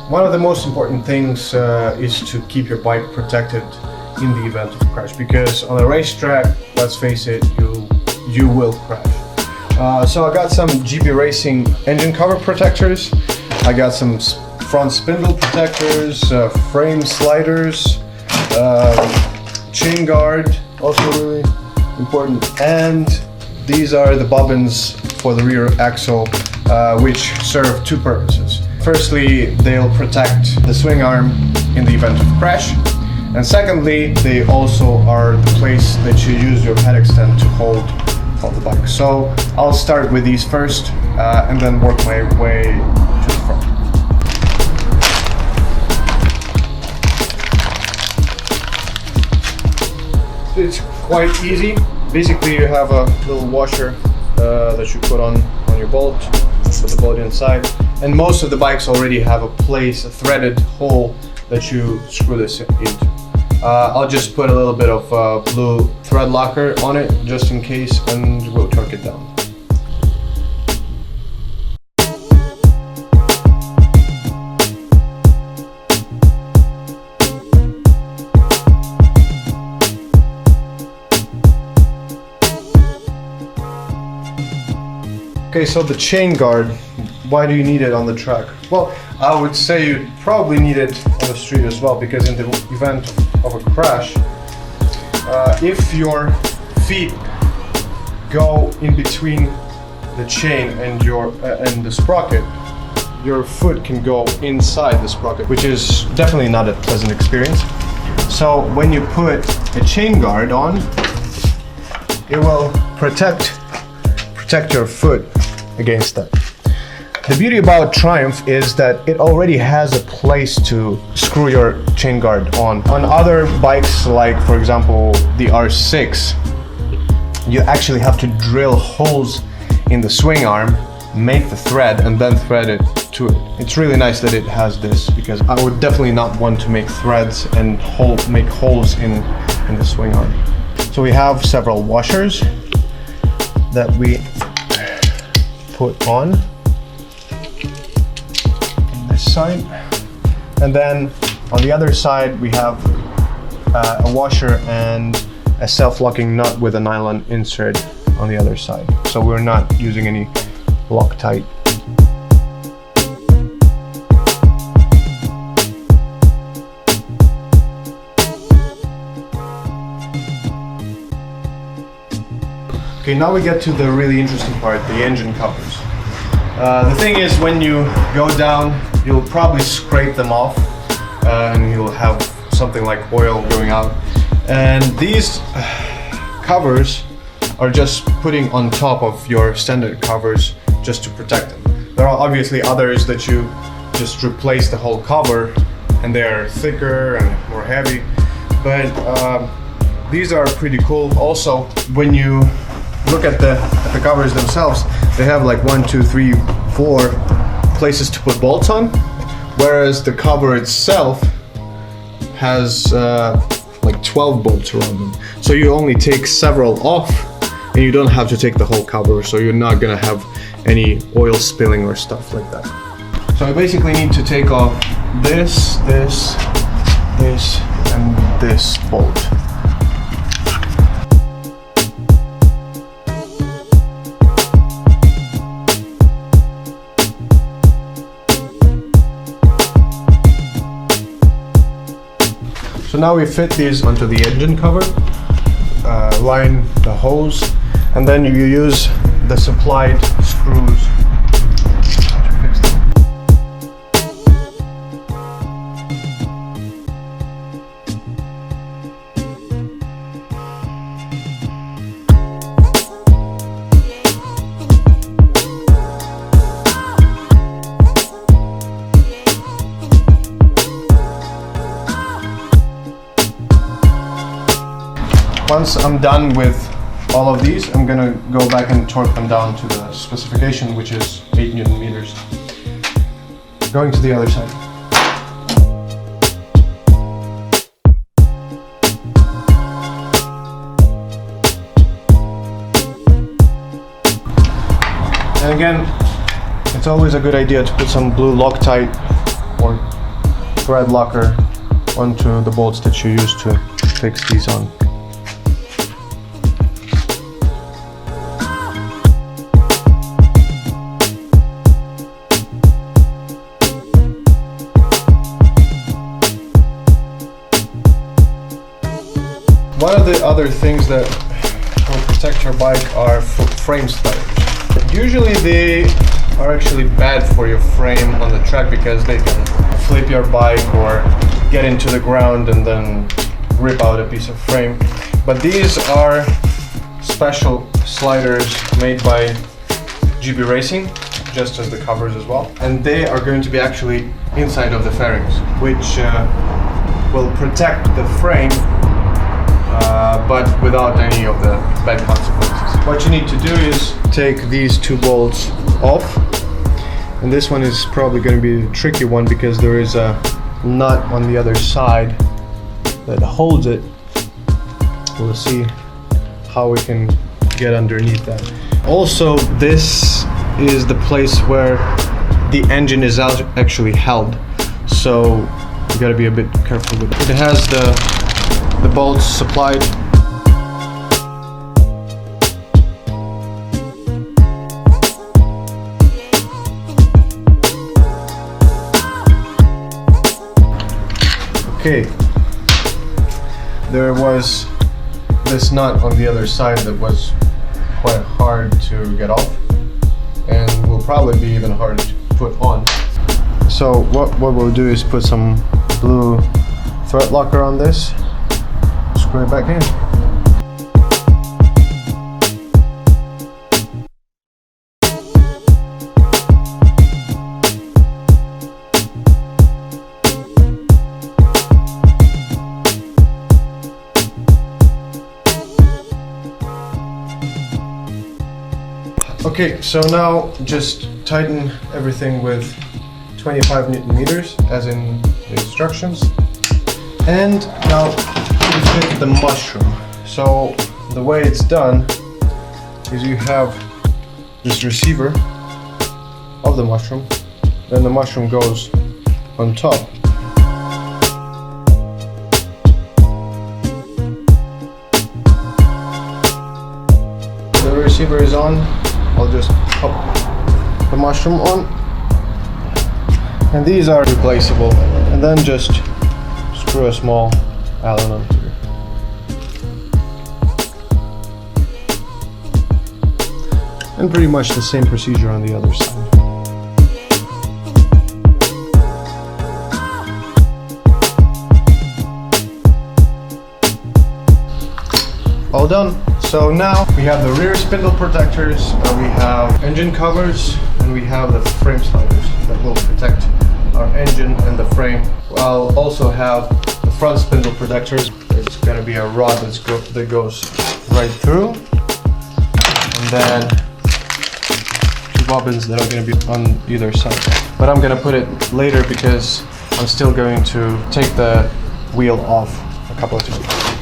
One of the most important things is to keep your bike protected in the event of a crash, because on a racetrack, let's face it, you will crash. So I got some GB Racing engine cover protectors. I got some front spindle protectors, frame sliders, chain guard, also really important, and these are the bobbins for the rear axle, which serve two purposes. Firstly, they'll protect the swing arm in the event of a crash, and secondly, they also are the place that you use your paddock stand to hold the bike. So I'll start with these first and then work my way to the front. It's quite easy. Basically, you have a little washer that you put on your bolt with the Boedan inside, and most of the bikes already have a threaded hole that you screw this into. I'll just put a little bit of blue thread locker on it just in case, and we'll torque it down. Okay, so the chain guard, why do you need it on the track? Well, I would say you probably need it on the street as well, because in the event of a crash, if your feet go in between the chain and the sprocket, your foot can go inside the sprocket, which is definitely not a pleasant experience. So when you put a chain guard on, it will protect your foot against that. The beauty about Triumph is that it already has a place to screw your chain guard on. On other bikes, like for example the R6, you actually have to drill holes in the swing arm, make the thread, and then thread it to it. It's really nice that it has this, because I would definitely not want to make threads and make holes in the swing arm. So we have several washers that we put on this side, and then on the other side we have a washer and a self-locking nut with a nylon insert on the other side, so we're not using any Loctite. Okay, now we get to the really interesting part, the engine covers. The thing is, when you go down, you'll probably scrape them off and you'll have something like oil going out. And these covers are just putting on top of your standard covers just to protect them. There are obviously others that you just replace the whole cover and they're thicker and more heavy, but these are pretty cool. Also, when you look at the covers themselves, they have like 1, 2, 3, 4 places to put bolts on, whereas the cover itself has like 12 bolts around them. So you only take several off and you don't have to take the whole cover, so you're not gonna have any oil spilling or stuff like that. So I basically need to take off this, and this bolt. So now we fit these onto the engine cover, line the hose, and then you use the supplied screws to fix them. Once I'm done with all of these, I'm gonna go back and torque them down to the specification, which is 8 Newton meters. Going to the other side. And again, it's always a good idea to put some blue Loctite or thread locker onto the bolts that you use to fix these on. One of the other things that will protect your bike are frame sliders. Usually they are actually bad for your frame on the track because they can flip your bike or get into the ground and then rip out a piece of frame. But these are special sliders made by GB Racing, just as the covers as well. And they are going to be actually inside of the fairings, which will protect the frame but without any of the bad consequences. What you need to do is take these two bolts off, and this one is probably going to be a tricky one because there is a nut on the other side that holds it. We'll see how we can get underneath that. Also, this is the place where the engine is actually held, so you got to be a bit careful with it. It has the bolts supplied. Okay, there was this nut on the other side that was quite hard to get off and will probably be even harder to put on. So what we'll do is put some blue thread locker on this, screw it back in. Okay, so now just tighten everything with 25 Newton meters, as in the instructions. And now we fit the mushroom. So the way it's done is you have this receiver of the mushroom, then the mushroom goes on top. The receiver is on. I'll just pop the mushroom on, and these are replaceable, and then just screw a small Allen on here. And pretty much the same procedure on the other side. All done. So now we have the rear spindle protectors, we have engine covers, and we have the frame sliders that will protect our engine and the frame. I'll also have the front spindle protectors. It's going to be a rod that goes right through, and then two bobbins that are going to be on either side. But I'm going to put it later because I'm still going to take the wheel off a couple of times.